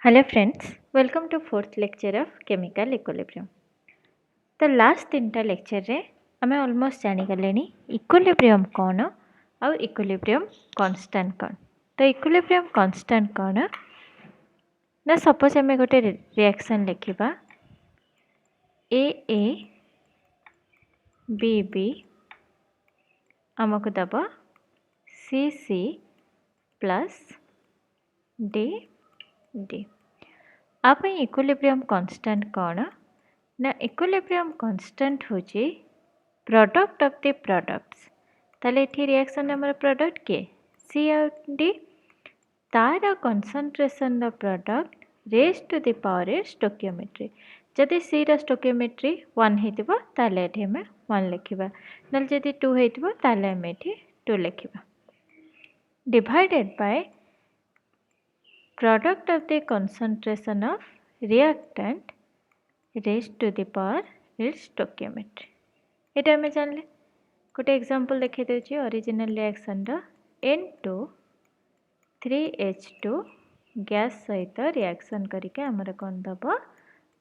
Hello friends, welcome to fourth lecture of chemical equilibrium. The last तीनटा lecture रे आमे almost जानी गलेनी equilibrium कौन और equilibrium constant कौन. तो equilibrium constant कौन ना suppose आमे गोटे reaction लिखिबा A B आमको दबा C plus D. आप इक्विलिब्रियम कांस्टेंट कौन ना इक्विलिब्रियम कांस्टेंट होची प्रोडक्ट ऑफ द प्रोडक्ट्स ताले एठी रिएक्शन हमर प्रोडक्ट के सी और डी तार concentration of product raise to the power stoichiometry जदि सी रा स्टोकियोमेट्री 1 हेतिबो ताले एठी हम 1 लिखिबा नल जदि 2 हेतिबो ताले हम एठी 2 लिखिबा divided by product of the concentration of reactant raised to the power is stoichiometry. এটা আমি জানলে গোটে एग्जांपल দেখে দেউছি ओरिजिनल रिएक्शन रो N2 3H2 गैस सहित रिएक्शन करके हमर कोन दबो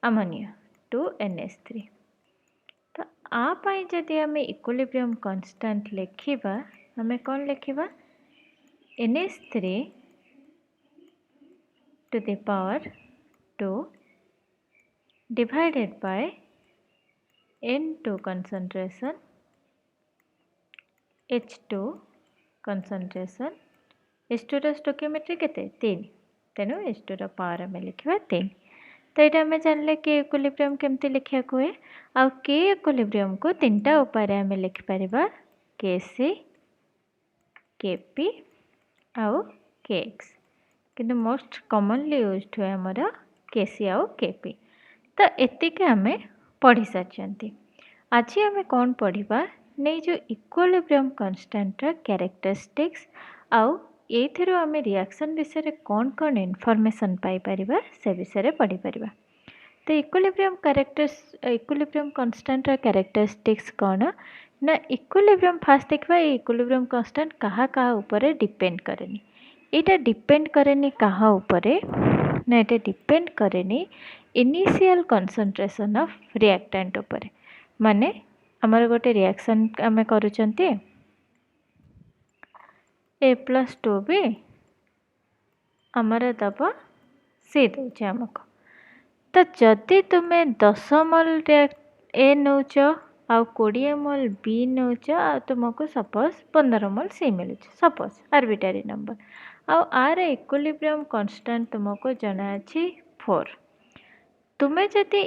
अमोनिया 2NH3 तो आ पाई जदि हमें इक्विलिब्रियम कांस्टेंट लिखिबा हमें कोन लिखिबा NH3 to the power 2 divided by N2 concentration H2 concentration H2 रा स्टोकियोमेट्री केते 3 तेनु H2 रा पावर हमें लिखिबा 3 तो एटा हमें जानले के इक्विलिब्रियम केमती लिखिया कोए आ के इक्विलिब्रियम को तीनटा उपाय रे हमें लिखि परिबा Kc Kp आउ Kx किंतु मोस्ट कॉमनली यूज्ड हुए हमारा केसी आउ केपी तो एतिक आम पढ़ी सारी आज आम कौन पढ़ा नहीं जो इक्विलिब्रियम कांस्टेंट कैरेक्टरिस्टिक्स आउ ये आम रिएक्शन विषय कौन कौन इनफॉरमेशन पाई परिबा से विषय पढ़ी परिबा तो इक्विलिब्रियम कांस्टेंट कैरेक्टरिस्टिक्स कौन ना इक्विलिब्रियम फास्ट देखा इक्विलिब्रियम कांस्टेंट कहाँ कहाँ ऊपर डिपेंड करेनी एटा डिपेंड करेनी कहाँ ऊपर ना एटा डिपेंड करेनी इनिशियल कंसंट्रेशन ऑफ रिएक्टेंट ऊपर माने हमर गोटे रिएक्शन आम करूचंती A+2B हमर दबा C दउचे हमको तो जदि तुम्हें 10 मोल A नौच आ 20 मोल B नौच आ तुमको सपोज 15 मोल C मिलुच सपोज आर्बिट्रेरी नंबर आर इक्विलिब्रियम कांस्टेंट तुमको जना अछि 4 तुम्हें जदि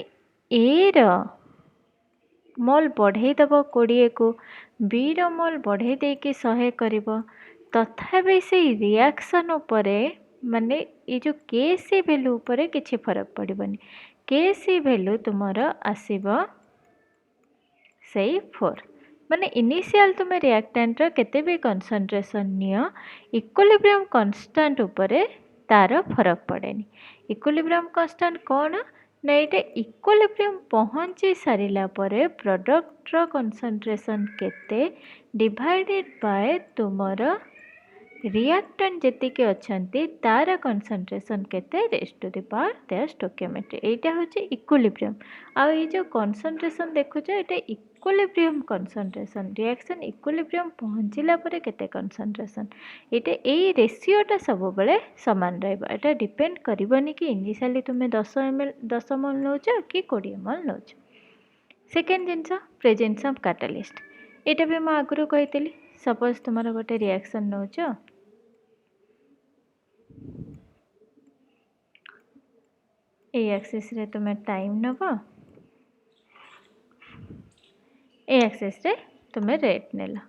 ए रो मोल बढ़ई दब 20 को बी रो मोल बढ़ई दे कि 100 करिवो तथापि से रिएक्शन उपरे माने ये जो केसी वैल्यू उपरे किछि फरक पड़िबनी केसी वैल्यू तुमरो आसीबो सेई 4 माने इनिशियल तुम्हें रिएक्टेंट रो केते भी कंसंट्रेशन नियो इक्विलिब्रियम कांस्टेंट उपरे तार फरक पड़ेनी इक्विलिब्रियम कांस्टेंट कौन ना ये इक्विलिब्रियम पहुँची सारिला परे प्रोडक्ट रो कंसंट्रेशन केते डिवाइडेड बाय तुमरो रिएक्टेंट जेतिके अछंती तार कंसंट्रेशन केते raise to the power their stoichiometry एटा होची इक्विलिब्रियम आ ये जो कंसंट्रेशन देखु छ एटा इक्विलिब्रियम कंसंट्रेशन रिएक्शन इक्विलिब्रियम पहुँचला परे केते कंसंट्रेशन एटा एई रेशियोटा सब बेले समान रहबा एटा डिपेंड करबनी कि इनिशियली तुमे 10 ml 10 मोल नौछ कि 20 मोल नौछ सेकेंड जिंस प्रेजेंस ऑफ कैटलिस्ट एटा भी म आगुरु कहितली सपोज तुम्हारा गोटे रिएक्शन नौछ ए एक्सिस रे तुमे टाइम नबो ए एक्सिस रे तुमे रेट नेला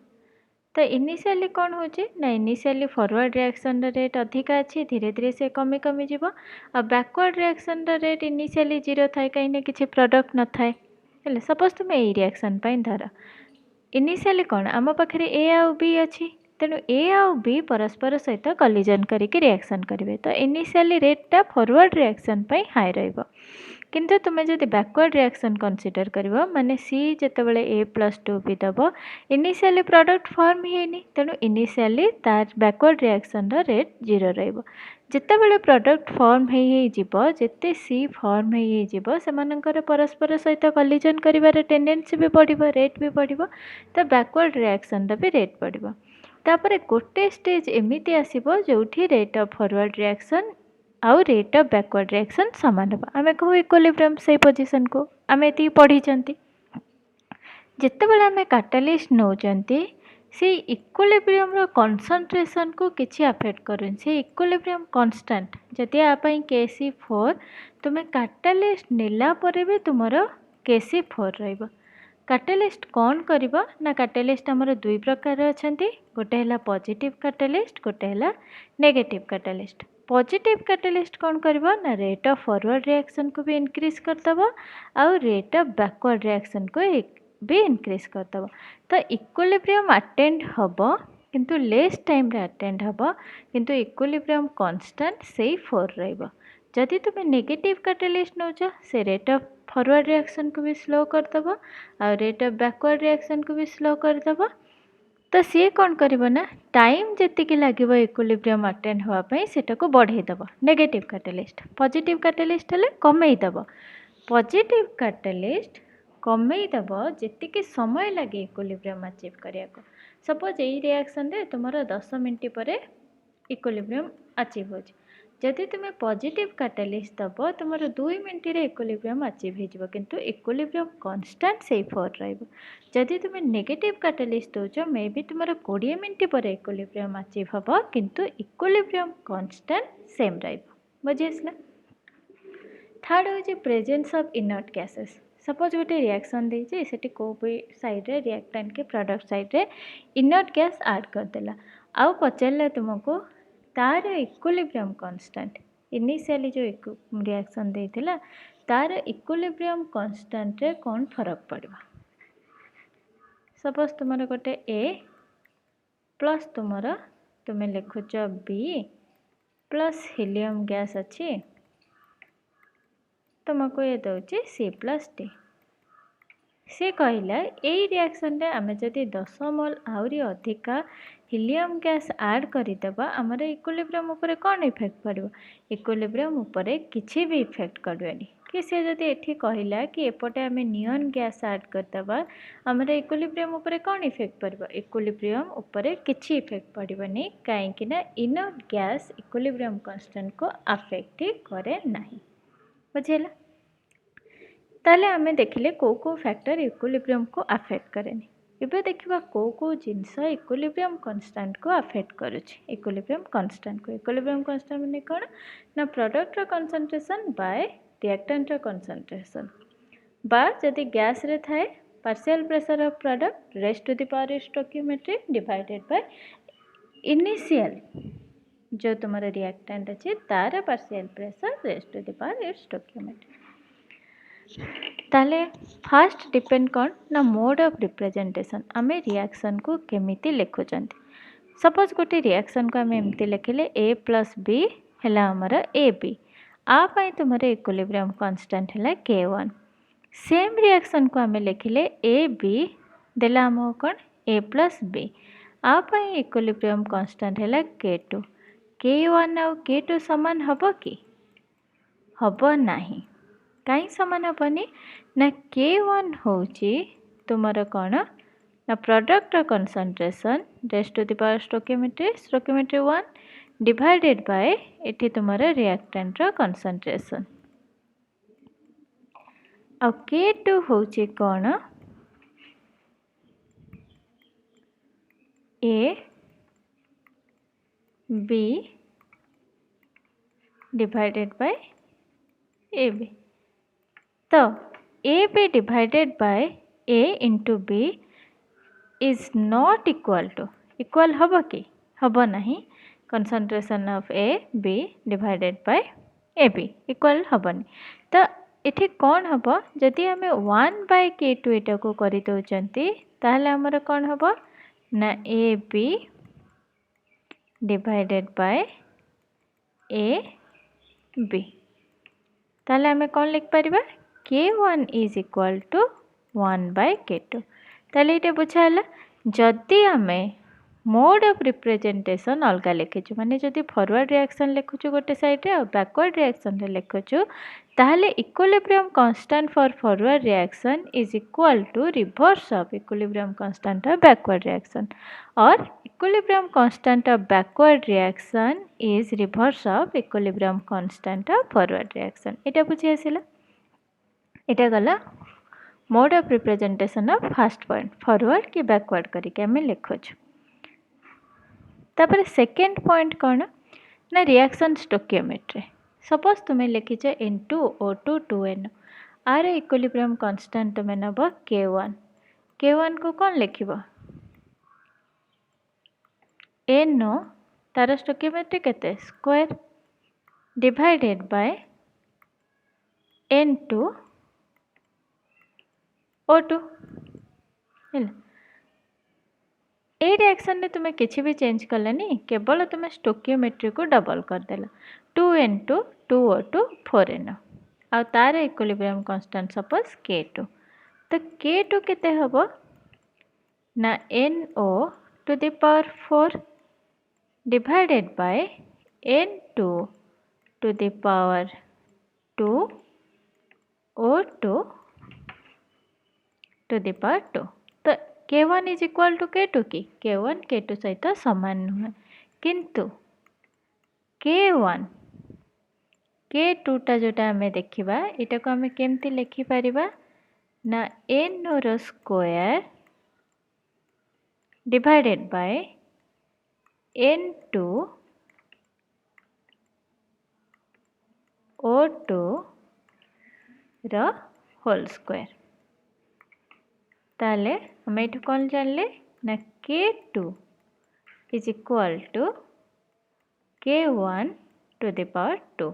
तो इनिशियली कौन होची ना इनिशियली फॉरवर्ड रिएक्शन रेट अधिक अच्छी धीरे धीरे से कमी कमी जीवो आ बैकवर्ड रिएक्शन रेट इनिशियली 0 थाए कहीं किसी प्रोडक्ट न थाए हेले सपोज तुम ए रिएक्शन पाई धर इनिशियली कौन आम पाखे ए आउ बी अच्छी तेणु ए आउ बी परस्पर सहित कलिजन करके रिएक्शन करेंगे तो इनिशियली रेटा फॉरवर्ड रिएक्शन पाई हाई रहिबो किंतु तुम्हें जब बैकवर्ड रिएक्शन कंसीडर करिवो माने सी जेतेबेले a + 2b दबो इनिशियली प्रोडक्ट फॉर्म हेनी तेणु इनिशियली तार बैकवर्ड रिएक्शन रेट 0 रहइबो जेतेबेले प्रोडक्ट फॉर्म हेई जीवो जेते सी फॉर्म हेई जीवो सेमानकर परस्पर सहित कोलिजन करिवार टेंडेंसी भी बढ़िबो रेट भी बढ़िबो तो बैकवर्ड रिएक्शन दा भी रेट बढ़िबो तापर गोटे स्टेज एमिति आसीबो जोठी रेट ऑफ फॉरवर्ड रिएक्शन आउ रेट ऑफ बैकवर्ड रिएक्शन सामान हम आम कहू इक्विलिब्रियम से पोजिशन को आम ये पढ़ी जितेबाला आम काटालिस्ट नौचंती से इक्विलिब्रियम रो कंसंट्रेशन को किसी अफेक्ट करें से इक्विलिब्रियम कांस्टेंट जदि आपाई Kc4 तुम्हें काटालिस्ट नेला परे भी तुमरो Kc4 रहइबो काटालिस्ट कौन करिबो ना काटालिस्ट हमर दुई प्रकार अछंती गोटे हला पॉजिटिव काटालिस्ट गोटे हला नेगेटिव काटालिस्ट पॉजिटिव काटालिस्ट कौन करिबो ना रेट ऑफ फॉरवर्ड रिएक्शन को भी इंक्रीज करतबो और रेट ऑफ बैकवर्ड रिएक्शन को भी इंक्रीज करतबो तो इक्विलिब्रियम अटेंड हबो किंतु लेस टाइम रे अटेंड हबो किंतु इक्विलिब्रियम कांस्टेंट से 4 रहइबो जदि तुम नेगेटिव काटालिस्ट नौच से रेट ऑफ फॉरवर्ड रिएक्शन को भी स्लो करदब और रेट ऑफ बैकवर्ड रिएक्शन को भी स्लो करदब तो सी कौन करिवो ना टाइम जेतिकी लागिवो इक्विलिब्रियम अटेंड होवाई सेटा को बढ़ेदब नेगेटिव काटालिस्ट पॉजिटिव काटालिस्ट हेले कमेदब पॉजिटिव काटालिस्ट कमेदब जेतिकी समय लगे इक्विलिब्रियम अचीव करिया को सपोज यही रिएक्शन रे तुमरो 10 मिनट पर इक्विलिब्रियम अचीव हो जदि तुम्हें पॉजिटिव काटालिस्ट दब तुम 2 मिनट रे इक्विलिब्रियम अचीव हो किंतु इक्विलिब्रियम कांस्टेंट से 4 रहइबो जदि तुम्हें नेगेटिव काटालिस्ट दोच मे बी तुम 20 मिनट पर इक्विलिब्रियम अचीव हबो किंतु इक्विलिब्रियम कांस्टेंट सेम रहइबो बुझिसला थर्ड होची presence of inert gases suppose गोटे रिएक्शन देछि सेठी को भी साइड रे रिएक्टेंट के प्रोडक्ट साइड रे इनर्ट गैस ऐड कर देला आउ पचरला तुमको तार इक्विलिब्रियम कांस्टेंट इनिशियली जो रिएक्शन देथिला तार इक्विलिब्रियम कांस्टेंट रे कौन फरक पड़वा सपोज तुमर गोटे ए प्लस तुम लिखुच बी प्लस हीलियम गैस अच्छी तुमको ये दौची सी प्लस डी से कहला यही रिएक्शन रे आमे जदि 10 मोल आउरी अधिका हीलियम गैस ऐड करदेबा आमर इक्विलिब्रियम उपरे कौन इफेक्ट पड़ो इक्विलिब्रियम उपरे किछि भी इफेक्ट करबेनी कि से जदि एठी कहला कि एपटे आमे नियन गैस ऐड करदेबा आमर इक्विलिब्रियम उपरे कौन इफेक्ट पड़ो इक्विलिब्रियम उपरे किछि इफेक्ट पड़बनी काहेकि ना इनर्ट गैस इक्विलिब्रियम कांस्टेंट को अफेक्ट करे नाही बुझेला ताले आमे देखिले को फैक्टर इक्विलिब्रियम को अफेक्ट करेनी एबे देखिबा को जिनस इक्विलिब्रियम कांस्टेंट को अफेक्ट करूछि इक्विलिब्रियम कांस्टेंट माने कोन ना प्रोडक्ट रो कंसंट्रेशन बाय रिएक्टेंट रो कंसंट्रेशन बा जदि गैस रे थाए partial pressure of product raise to the power stoichiometry divided by initial जो तुम्हारा रिएक्टेंट अच्छे तार partial pressure raise to the power stoichiometry ताले फास्ट डिपेंड कौन ना मोड ऑफ रिप्रेजेंटेशन आम रिएक्शन को केमिति लिखुचंती सपोज गोटे रिएक्शन को आम एमती लिखिले ए प्लस बी है आमर ए बी आपाई तुम्हारे इक्विलिब्रियम कांस्टेंट है K1 सेम रिएक्शन को आम लिखिले ए बी देला आम कौन ए प्लस बी आपाई इक्विलिब्रियम कांस्टेंट है K2 K1 आउ K2 समान हबो कि हबो नाही कहीं समान हेनी ना K1 होची तुमर कौन ना product concentration raise to the power stoichiometry 1 divided by एठी तुमर रिएक्टेंट कंसंट्रेशन आ K2 होची कौन A B divided by A B तो A B divided by A into B is not equal हब कि हब नहीं concentration of A B divided by A B equal हबनी तो ये कौन हम जदि आम 1/K2 एटा को कर दौरान ताहले आमर कौन हम ना A B divided by A B ताले आमे कौन लिख परिबा k1 is equal to 1 by k2 ताले इटे बुझाला जदि आमे मोड ऑफ रिप्रेजेंटेशन अलग लिखिछु माने जदि फॉरवर्ड रिएक्शन लिखुछु गोटे साइड रे और बैकवर्ड रिएक्शन रे लिखुछु ताहले equilibrium constant for forward reaction is equal to reverse of equilibrium constant of backward reaction और equilibrium constant of backward reaction is reverse of equilibrium constant of forward reaction एटा बुझी आसिला एटा गला mode of representation of first point forward कि backward करके हमें लिखुछु तापर सेकेंड पॉइंट कौन ना रिएक्शन स्टोकियोमेट्री सपोज तुम्हें लिखीच N2O2 2N are equilibrium constant तुम्हें नब K1 को कौन लिखिब NO तार स्टोकियोमेट्री केते स्क्वायर डिवाइडेड बाय N2O2 हैला ए रिएक्शन ने तुम्हें किसी भी चेंज कलनी केवल तुम्हें स्टोकियोमेट्री को डबल कर देला 2N2 2O2 4NO आ तार इक्विलिब्रियम कांस्टेंट सपोज K2 तो K2 केते हबो ना NO to the power 4 divided by N2 to the power 2 O2 to the power 2 तो K1 is equal to K2 की K1 K2 सहित समान नुहे किंतु K1 K2 टा जोटा हमें देखिबा एटा को हमें केमती लिखि परिबा ना NO रो square divided by N2 O2 रो होल स्क्वायर ताले हमें ये कौन जानले ना K2 is equal to K1 to the power 2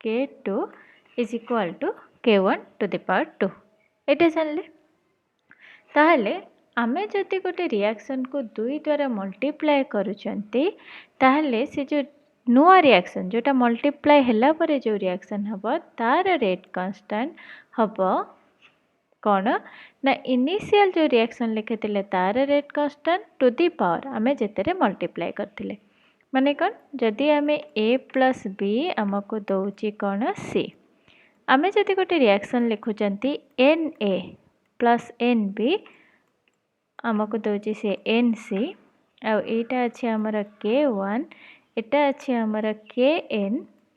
K2 is equal to K1 to the power 2 एटा जानले ताहले आमे जति गोटे रिएक्शन को 2 द्वारा मल्टीप्लाई करूचंती ताहले से जो नुआ रिएक्शन जोटा मल्टीप्लाई हैला परे जो रिएक्शन हबो तार रेट कांस्टेंट हबो कौन ना इनिशियल जो रिएक्शन लिखिते तार rate constant to the power आमे जेतेरे मल्टीप्लाई करथिले माने कौन जदि आमे a प्लस b आमको दउची कौन c आमे जदि गोटे रिएक्शन लिखुचंती Na प्लस Nb आमको दउची से Nc आ एटा अछि हमर K1 एटा अछि हमर Kn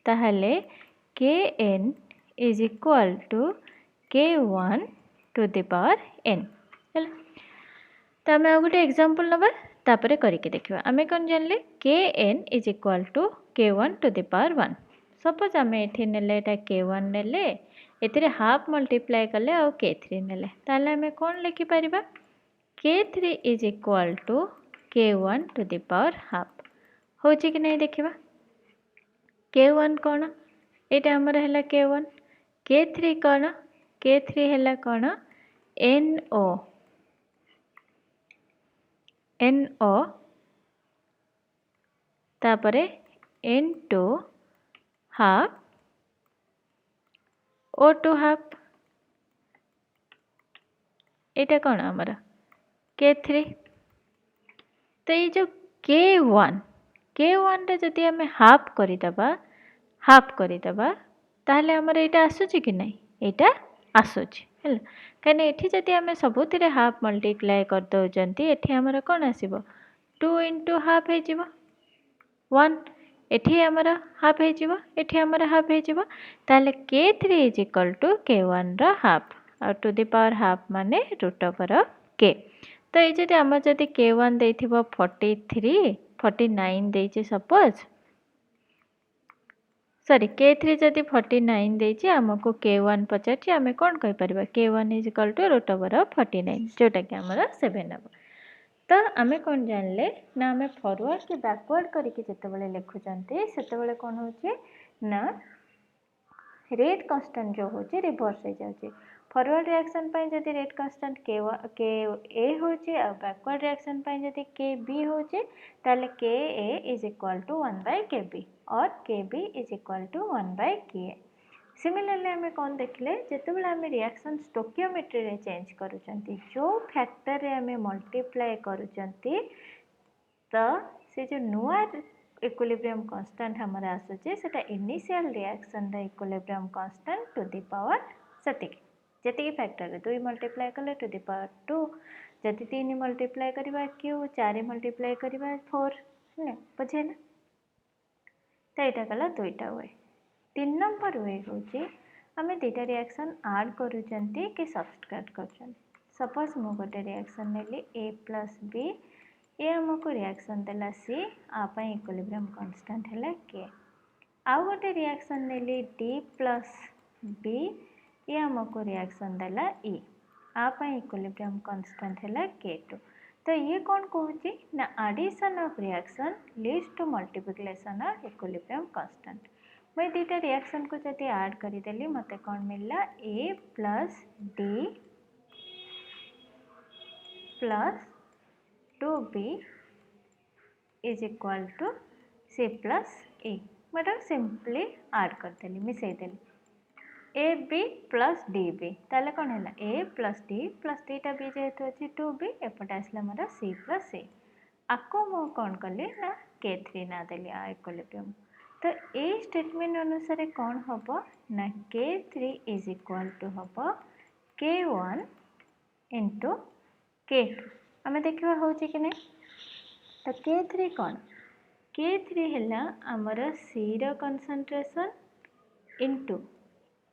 ताहले Kn is equal to K1 to the power n हैला तो आमे आ गोटे एग्जांपल नबा तापरे करके देखिबा आमे कोन जानले Kn is equal to K1 to the power 1 suppose आमे एठी नेले एटा K1 नेले एथिरे हाफ मल्टीप्लाई करले आ K3 नेले ताले आमे कोन लिखि परिबा K3 is equal to K1 to the power half होची कि नहीं देखिबा K1 कोन एटा हमर हैला K1 K3 कोन K3 हैला कोन NO तापरे N2 हाफ O2 हाफ एटा कोन हमर K3 तो ये जो K1 रे जदि हमें हाफ करिदबा ताहले हमर एटा आसुची कि नहीं एटा आसुची हैला कने एठी जदि हमें सबुतिरे हाफ मल्टीप्लाई कर दउचंती एठी हमर कोन आसीबो 2 * हाफ हे जिवो 1 एठी हमर हाफ हे जिवो एठी हमर हाफ हे जिवो ताले K3 is equal to K1 रो half or to the power half माने रूट ओवर K तो ये जदि हमर जदि K1 देथिबो 43 49 देछि सपोज सॉरी K3 जदि 49 देछि हमको K1 पचाछि आमे कोन कहि परबा K1 is equal to root over 49 जोटा कि हमर 7 हबो तो आमे कोन जानले ना आमे फॉरवर्ड के बैकवर्ड करके जेतेबेले लिखुचंती सेतेबेले कोन होछि ना रेट कांस्टेंट जो होछि रिवर्स हो जाउछि फॉरवर्ड रिएक्शन पाई जदि रेट कांस्टेंट के ए होची आ बैकवर्ड रिएक्शन पाई जदि के बी होची ताले K A is equal to 1 by K B और K B is equal to 1 by K A. Similarly आम कौन देखले जिते आम रिएक्शन स्टोकियोमेट्री रे चेंज करूचंती जो फैक्टर रे आम मल्टीप्लाई करूचंती तो से जो नुआ इक्विलिब्रियम कांस्टेंट हमर आसुचे सेटा इनिशियल रिएक्शन रे equilibrium constant to the power सेटिक जेतिकी फैक्टर रे 2 मल्टीप्लाई कले टू द पावर 2 जदि 3 मल्टीप्लाई करबा क्यू 4 मल्टीप्लाई करबा 4 है बुझे ना तो एटा कला दुईटा वे 3 नंबर वे होची आमे दुईटा रिएक्शन ऐड करूचंती कि सब्स्ट्रैक्ट करचंती सपोज मु गोटे रिएक्शन नेली a + b ये आमको रिएक्शन देला सी आपाई इक्विलिब्रियम कांस्टेंट है के आउ गोटे रिएक्शन नेली d + b ये आमको रिएक्शन देला e आपाई इक्विलिब्रियम कांस्टेंट है k2 तो ये कौन कहूची ना addition of reaction leads to multiplication of equilibrium constant मैं दीटा रिएक्शन को जब ऐड कर देली मते कौन मिलला a + d + 2b is equal to c plus e मतलब सिंपली ऐड कर देली मिसई देली A B plus D B ताले कौन है ए प्लस डी टा बी जेहेतु अच्छी 2b एपटे आसला मोर सी प्लस ए आपको मु कौन कली ना k3 ना देली आ इक्विलिब्रियम तो ए स्टेटमेंट अनुसार कौन हम ना k3 इज इक्वल टू हम k1 इंटू k2 आम देखा हूँ कि नहीं तो k3 कौन k3 है आमर सी रो कंसंट्रेशन इंटू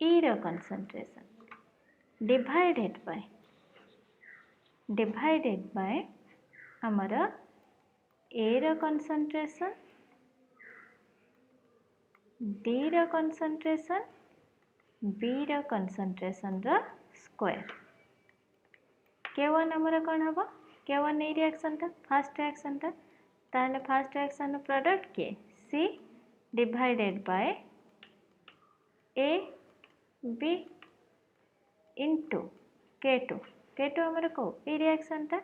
ई रो कंसंट्रेशन डिवाइडेड बाय आमर ए रो कंसंट्रेशन डी रो कंसंट्रेशन बी रो कंसंट्रेशन रो स्क्वायर k1 आमर कौन हम k1 ए रिएक्शन टा फर्स्ट रिएक्शन टा ताहले फर्स्ट रिएक्शन प्रोडक्ट के C divided by A B into k2 आमर को ए रिएक्शन टा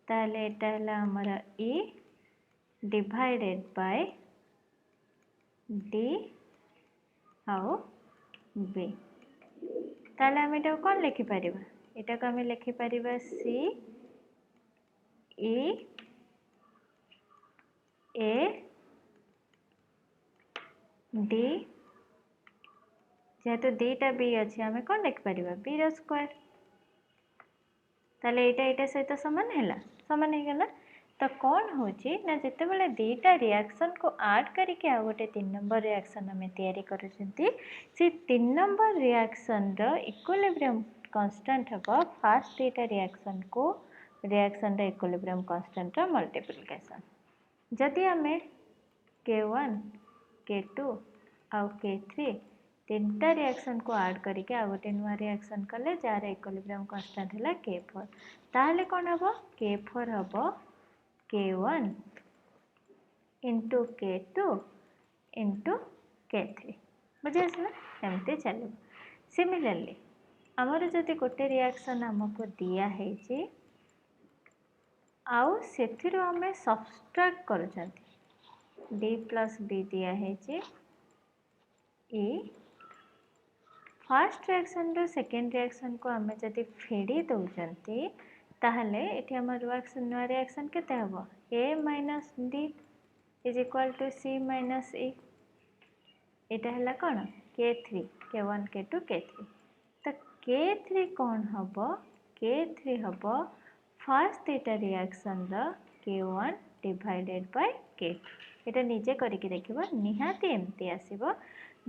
ताहले एटा हला आमर ए डिवाइडेड बाय डी आउ बी ताहले आम एटा कौन लिखि परिबा एटा को आम लिखि परिबा सी ई ए डी जेहेतु दीटा बी अच्छे आम कौन लिखिपर बी रो स्क्वायर ताले एटा सहित सामान है सामान हो गला तो कौन होची ना जिते बड़े दीटा रिएक्शन को ऐड करके आ गोटे 3 नंबर रिएक्शन आम तैयारी करूछंती से 3 नंबर रिएक्शन रो इक्विलिब्रियम कांस्टेंट हम फर्स्ट दीटा रिएक्शन को रिएक्शन रो इक्विलिब्रियम कांस्टेंट रो मल्टीप्लिकेशन जदि आम k1 k2 आउ k3 तीनटा रिएक्शन को ऐड करके आ गोटे नुआ रिएक्शन कले जार इक्विलिब्रियम कांस्टेंट है k4 ताहले कौन हम k4 हम k1 into k2 into k3 बुझे एमती चलो सिमिलरली आमर जदि गोटे रिएक्शन आमको दिया है आउ से आम सब्सट्रैक्ट करुँच d + b दिया है ए फर्स्ट रिएक्शन रो सेकेंड रिएक्शन को आम जदि फेड़ी दौरान ताहले एठी हमर नुआ रिएक्शन केते हबो a - d is equal to c - e एटा हला कोन k3 k1 k2 k3 तो k3 कौन हबो k3 हबो first Etah reaction row k1 divided by k2 एटा निजे करके देखिबो निहाती एमती आसीबो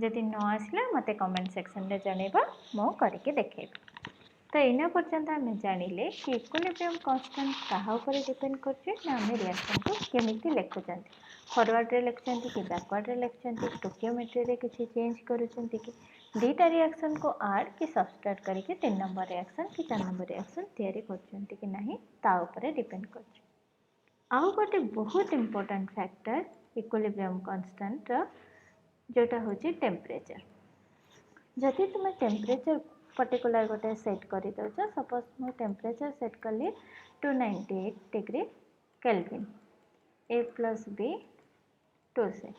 जदि न आसला मते कमेंट सेक्शन रे जणेबा मो करके देखेबी तो इना पर्यंत आम जानिले कि इक्विलिब्रियम कांस्टेंट कहा ऊपर डिपेंड करछे ना आम रिएक्शन को केमिति लिखुचंती फॉरवर्ड रे लिखुचंती कि बैकवर्ड रे लिखुचंती स्टोकियोमेट्री रे किछि चेंज करूचंती कि दीटा रिएक्शन को ऐड कि सब्सट्रैक्ट करके 3 नंबर रिएक्शन कि 4 नंबर रिएक्शन तैयारी करछंती कि नहीं ता ऊपर डिपेंड करछे आउ गोटे बहुत इंपोर्टेंट फैक्टर इक्विलिब्रियम कांस्टेंट जोटा होची टेम्परेचर जदि तुम टेम्परेचर पर्टिकुलर गोटे सेट कर दौच सपोज मु टेम्परेचर सेट कली 298 डिग्री केल्विन ए प्लस बी 2 सेट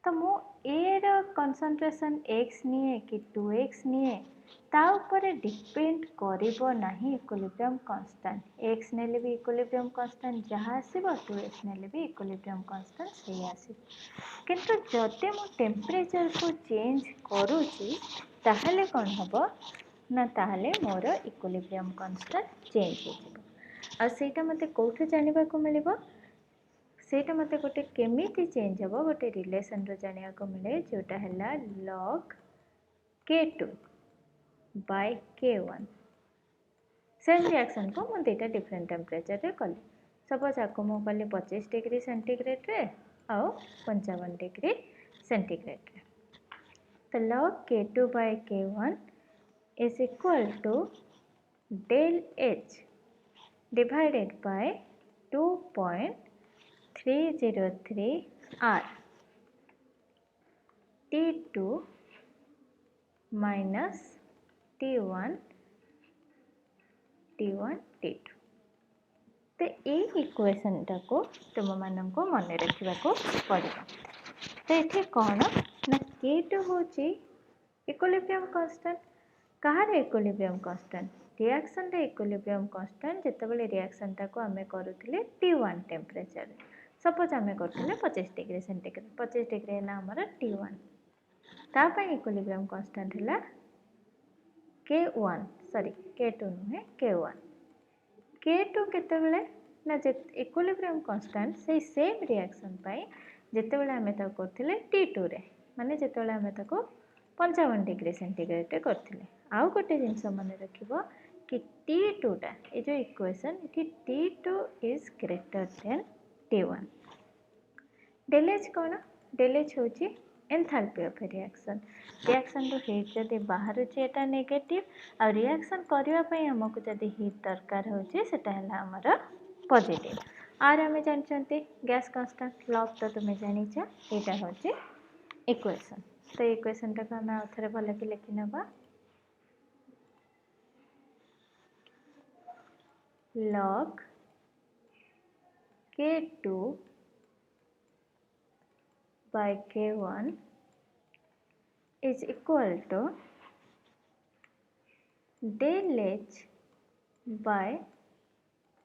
तो मु ए रो कंसंट्रेशन x निए कि 2x निए ता ऊपर डिपेंड करिवो नाही इक्विलिब्रियम कांस्टेंट x नेले भी इक्विलिब्रियम कांस्टेंट जहाँ आसीबो 2x नेले भी इक्विलिब्रियम कांस्टेंट से आसीबो किंतु जदि मु टेम्परेचर को चेंज करूची ताहले कोन हबो ना ताहले मोर इक्विलिब्रियम कांस्टेंट चेंज हो जिवो आ सेटा मते कोठे जानिबा को मिलिबो सेटा मते गोटे केमिति चेंज हबो गोटे रिलेशन रो जानिया को मिले जोटा हला log k2 by k1 same reaction को मु दुटा डिफरेंट टेम्परेचर रे कली सपोज आपको मु कली 25 डिग्री सेंटीग्रेड रे आउ 55 डिग्री सेंटीग्रेड रे तो log k2 by k1 is equal to del h divided by 2.303 r t2 minus t1 t2 तो ये इक्वेशन टा को तुम मान को मन रखा पड़ेगा तो ये कौन ना k2 होची इक्विलिब्रियम कांस्टेंट कहार इक्विलिब्रियम कांस्टेंट रिएक्शन रे इक्विलिब्रियम कांस्टेंट जेतेबेले रिएक्शन टा को आमे करूथिले T1 टेम्परेचर सपोज आमे करथिले 25 डिग्री सेंटीग्रेड 25 डिग्री है हमर T1 ता पय इक्विलिब्रियम कांस्टेंट हला K1 सॉरी K2 नुहे K1 K2 केतेबेले ना जे इक्विलिब्रियम कांस्टेंट से सेम रिएक्शन पाई जेतेबेले आमे ता करथिले T2 रे माने जेतेबेले आमे ताको 55 डिग्री सेंटीग्रेड रे करथिले आउ गोटे जिनस मन रखिबो कि T2 टा ए जो इक्वेशन इति T2 is greater than T1 del H कोन del H होची एंथैल्पी ऑफ रिएक्शन रिएक्शन रो हीट जदि बाहर छै एटा नेगेटिव आ रिएक्शन करिवा पई हमकु जदि हीट दरकार होची सेटा हला हमर पॉजिटिव आर हमें जानचंती गैस कांस्टेंट लॉग तो तुमे जानि छ एटा होची इक्वेशन तो इक्वेशन टा हम आउथरे भले कि लिखि नबा log k2 by k1 is equal to del H by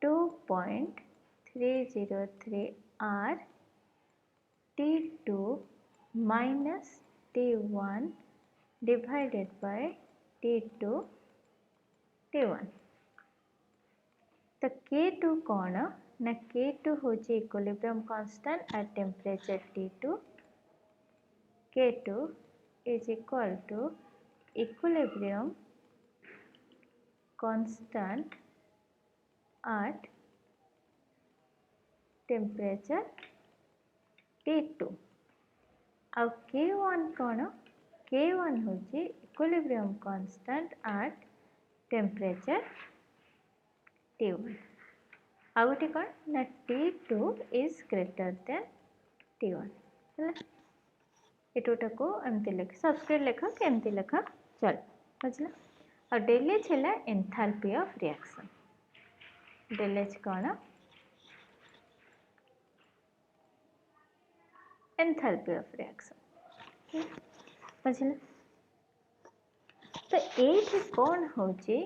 2.303 R T2 minus T1 divided by T2 T1 तो K2 कौन ना K2 होची equilibrium constant at temperature T2 K2 is equal to equilibrium constant at temperature T2 ଆଉ K1 कौन K1 होची equilibrium constant at temperature T1 ଆଉ गोटे कौन ना T2 is greater than T1 है एटोटा को एमती लिख सब्सक्राइब लिख कि एमती लिख चल बुझला और del H है enthalpy of reaction del H कौन एंथैल्पी ऑफ रिएक्शन बुझला तो ये कौन होची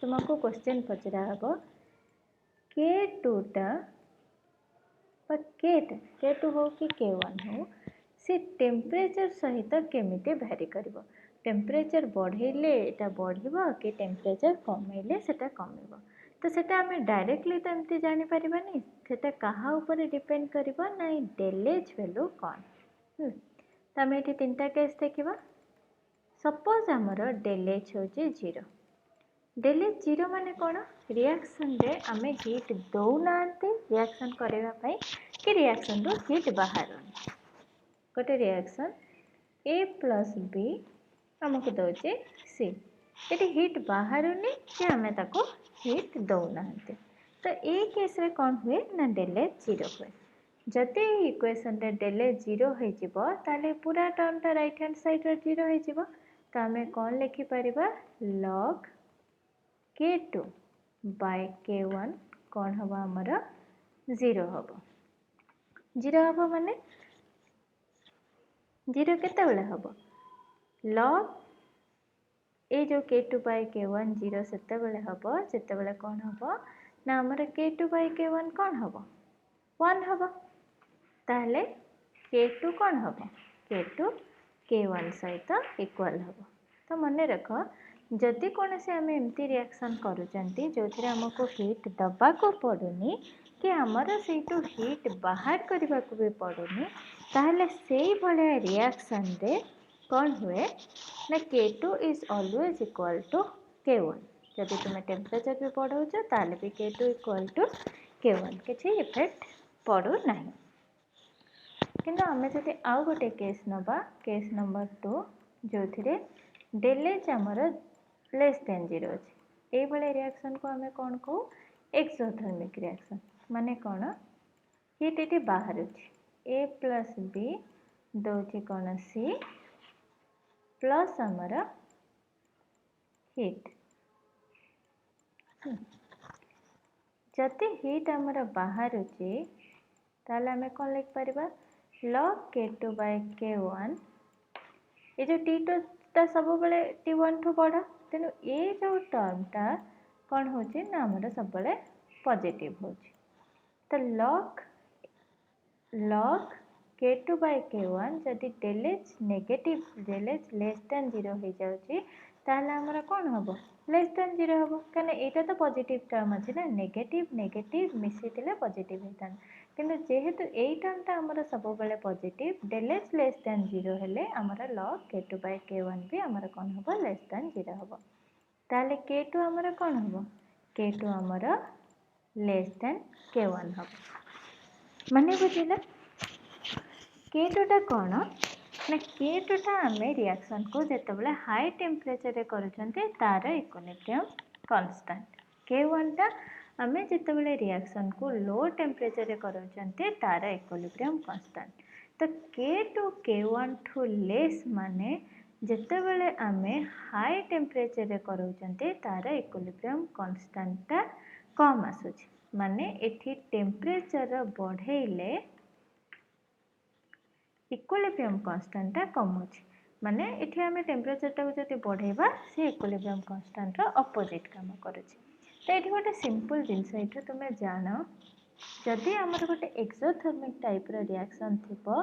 तुमको क्वेश्चन पचरा हबो K2 टा K2 हो कि K1 हो से टेम्परेचर सहित केमिति भैरी करिवो टेम्परेचर बढ़ेले एटा बढ़िबो कि टेम्परेचर कमेले सेटा कमिबो तो सेटा हमें डायरेक्टली तो एमती जानि परिबानी सेटा कहा ऊपर डिपेंड करिवो ना del H वैल्यू कोन त हमें एठी तीनटा केस देखिबा सपोज हमर del H होची 0 del H 0 माने कोन रिएक्शन रे हमें हीट दौ नांते रिएक्शन करेगा पई कि रिएक्शन रो हीट बाहर गोटे रिएक्शन A plus B हमको दौचे C ये हीट बाहर नहीं कि हमें ताको हीट दौ नांते तो ए केस रे कौन हुए ना del H 0 हुए जदि इक्वेशन रे del H 0 होई जिवो ताले पूरा टर्म ता राइट हैंड साइड रे 0 होई जिवो तो आम कौन लिखिपर लॉग K2 बाय K1 कौन हम आमर 0 हम 0 हम माने 0 केतेबेले हम लॉग ए जो K2 बाय K1 0 सेतेबेले हम सेतेबेले कौन हम ना आमर K2 बाय K1 कौन हम 1 हम ताहले K2 कौन हम K2 K1 सहित इक्वल हम तो मन रख जदि कौन से आम एमती रिएक्शन करुँच जो थी आमको हिट दबा को पड़ूनी कि आमर से हिट बाहर करने को भी पड़ूनी ताहले से भाया रिएक्शन रे कौन हुए ना K2 is always equal to K1 जदि तुम टेम्परेचर भी बढ़ाऊच ताहले भी K2 इक्वल टू K1 किसी इफेक्ट पड़ू ना किंतु आम जब आउ गोटे केस नवा केस नंबर 2 जो थी डेलेज आमर लेस देन 0 अच्छे ये रिएक्शन को आम कौन कहू एक्सोथर्मिक रिएक्शन माने कौन हिट ये बाहर ए प्लस बी दौर कौन सी प्लस आमर हिट जदि हिट आमर बाहर ताहले आम कौन लिखिपर लॉग K2 बाय K1 ये जो T2 टा सब बेले T1 ठू बड़ा तेणु ये जो टर्मटा कौन हो सब पॉजिटिव हो तो लॉग K2 बाय K1 जदि डेलेज नेगेटिव डेलेज लेस देन 0 हो जाऊँगी ताहले आमर कौन हम लेस देन 0 हम कहीं यहाँ तो पॉजिटिव टर्म अच्छी ना नेगेटिव नेगेटिव मिसी पॉजिटिव होता किंतु जेहेतु यही टर्मटा आमर सब बेले पॉजिटिव डेलेज लेस देन 0 हेले आमर लॉग K2 बाय K1 भी आमर कौन हम लेस देन 0 हम ताहले K2 आमर कौन हम K2 आमर लेस देन K1 हम माने बुझिला K2 टा कौन ना K2 टा आम रिएक्शन को जितेबाला हाई टेम्परेचर रे करुँचे तार इक्विलिब्रियम कांस्टेंट K1 टा आम जितेबाला रिएक्शन को लो टेम्परेचर रे करुँचे तार इक्विलिब्रियम कांस्टेंट तो K2 K1 ठू लेस माने जितेबाला आम हाई टेम्परेचर रे करुँचे तार इक्विलिब्रियम कांस्टेंट टा कम आसुची माने एठी टेम्परेचर बढ़ेले इक्विलिब्रियम कांस्टेंट टा कमुची माने एठी आमे टेम्परेचर टाको जदि बढ़ेबा से इक्विलिब्रियम कांस्टेंट रो अपोजिट काम करूची तो एठी गोटे सिंपल जिनस एठी तुमे जानो जदि आमर गोटे एक्सोथर्मिक टाइप रो रिएक्शन थिबो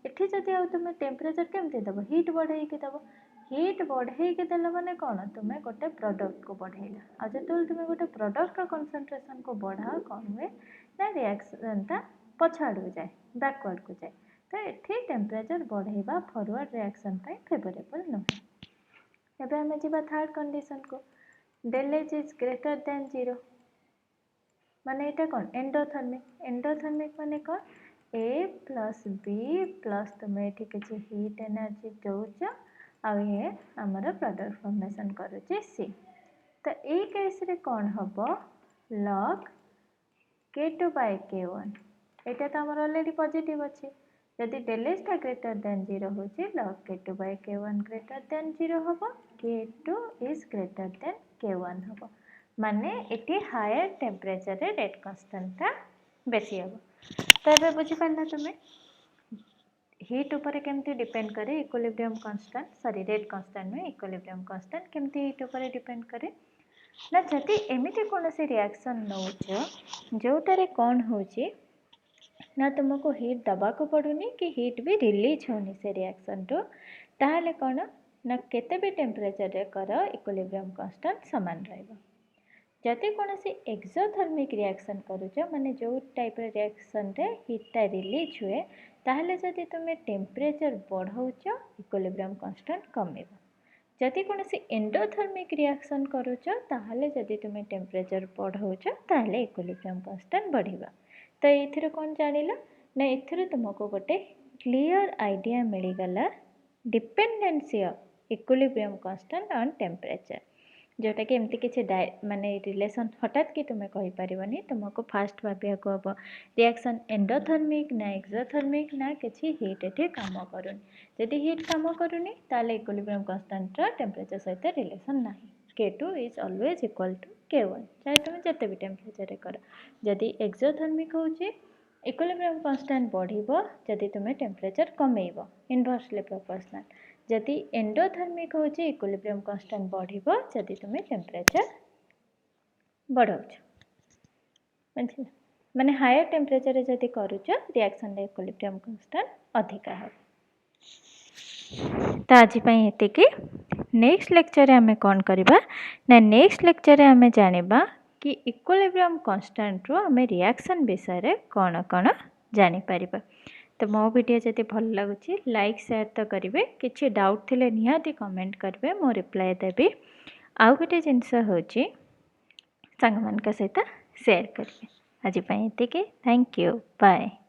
एठी जदि आ तुमे टेम्परेचर केमते देबो हीट बढ़ेई के देबो हीट बढ़ेई के देला माने कोन तुमे गोटे प्रोडक्ट को बढ़ेइला आ जतोल तुमे गोटे प्रोडक्ट रो कंसंट्रेशन को बढ़ाओ कोन हुए ना रिएक्शन ता पछाड़ू जाए बैकवर्ड को जाए तो ये टेम्परेचर बढ़ेबा फॉरवर्ड रिएक्शन पे फेवरेबल नुहे एबे हमें जीवा थर्ड कंडीशन को डेलेज इज ग्रेटर देन 0 माने एटा कौन एंडोथर्मिक माने कौन ए प्लस बी प्लस तुम ये किसी हीट एनर्जी दौच आ ये आमर प्रोडक्ट फॉर्मेशन करुचे सी तो ये केस रे कौन हम लॉग K2 बाय K1 एटा तो आमर ऑलरेडी पॉजिटिव अच्छी यदि डेलेज टा ग्रेटर देन 0 होची log K2 bye K1 greater than 0 हम K2 is greater then K1 हम माने एटी हायर टेम्परेचर रे रेट कांस्टेंट टा बेसी हम तो ये बुझी पारना तुमे हीट ऊपर केमती डिपेंड करे equilibrium constant sorry rate constant में इक्विलिब्रियम कांस्टेंट केमती हीट ऊपर डिपेंड करे ना जदि एमिति कोनोसी रिएक्शन नउछ जोटारे कौन होची ना तुमको हीट दबा को पड़ूनी कि हीट भी रिलीज होनी से रिएक्शन टू ताहले कौन ना केते भी टेम्परेचर रे कर इक्विलिब्रियम कांस्टेंट समान रहइबो जदि कोनोसी एक्सोथर्मिक रिएक्शन करूछ माने जो टाइप रे रिएक्शन रे हीटा रिलीज हुए ताहले जदि तुमे टेम्परेचर बढ़ाउछ इक्विलिब्रियम कांस्टेंट कमेबो जदि कोनोसी एंडोथर्मिक रिएक्शन करूछ ताहले जदि तुमे टेम्परेचर बढ़ाउछ ताहले इक्विलिब्रियम कांस्टेंट बढ़िबा तो एथिरे कौन जानिला ना एथिरे तुमको गोटे क्लियर आइडिया मिलीगला dependency of equilibrium constant on temperature जोटा कि एमती किसी माने रिलेशन हठात कि तुम्हें कहींपारनी तुमको फास्ट भाविया को हम रिएक्शन एंडोथर्मिक ना एक्सोथर्मिक ना किसी हीट ये कम करूनी जदि हीट कम करूनी ताले इक्विलिब्रियम कांस्टेंट टेम्परेचर सहित रिलेशन ना K2 is always equal to K1 चाहे तुम जिते भी टेम्परेचर कर जदि एक्सोथर्मिक होची इक्विलिब्रियम कांस्टेंट बढ़िबो जदि तुम टेम्परेचर कमेइबो इनवर्सली प्रोपोर्शनल जदि एंडोथर्मिक होची इक्विलिब्रियम कांस्टेंट बढ़िबो जदि तुम टेम्परेचर बढ़ाउछ बुझिला माने हायर टेम्परेचर रे जदि करूछ रिएक्शन रे इक्विलिब्रियम कांस्टेंट अधिका हो तो आज पई एतिकी नेक्स्ट लेक्चर रे हमें कोन करबा ना नेक्स्ट लेक्चर रे हमें जानिबा कि इक्विलिब्रियम कांस्टेंट रो हमें रिएक्शन विषय रे कोन कोन जानि परिबा तो मो वीडियो जदि भल लगुच लाइक शेयर तो करेंगे किसी डाउट थिले निहाती कमेंट करेंगे मो रिप्लाई देवी आउ गोटे जिनस हूँ सांग मान सहित शेयर करेंगे आज एतिकी थैंक यू बाय।